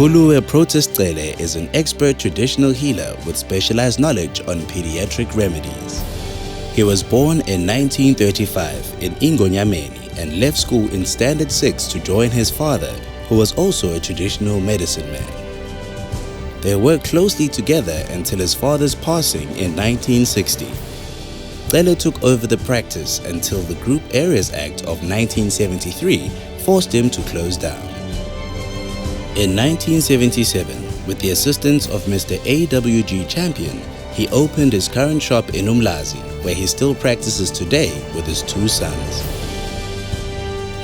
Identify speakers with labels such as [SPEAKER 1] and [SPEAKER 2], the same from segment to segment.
[SPEAKER 1] Mkhuluwe Cele is an expert traditional healer with specialized knowledge on pediatric remedies. He was born in 1935 in Ingonyameni and left school in Standard 6 to join his father, who was also a traditional medicine man. They worked closely together until his father's passing in 1960. Cele took over the practice until the Group Areas Act of 1973 forced him to close down. In 1977, with the assistance of Mr. A.W.G. Champion, he opened his current shop in Umlazi, where he still practices today with his two sons.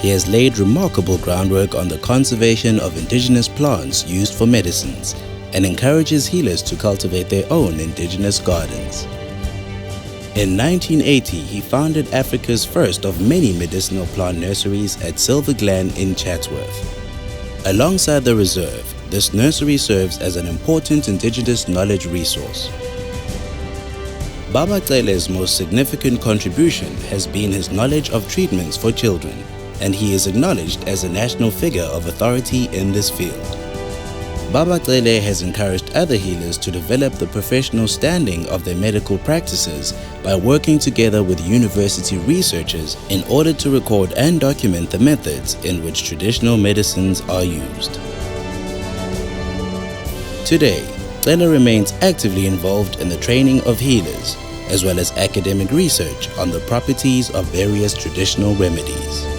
[SPEAKER 1] He has laid remarkable groundwork on the conservation of indigenous plants used for medicines and encourages healers to cultivate their own indigenous gardens. In 1980, he founded Africa's first of many medicinal plant nurseries at Silver Glen in Chatsworth. Alongside the reserve, this nursery serves as an important indigenous knowledge resource. Baba Cele's most significant contribution has been his knowledge of treatments for children, and he is acknowledged as a national figure of authority in this field. Baba Cele has encouraged other healers to develop the professional standing of their medical practices by working together with university researchers in order to record and document the methods in which traditional medicines are used. Today, Cele remains actively involved in the training of healers, as well as academic research on the properties of various traditional remedies.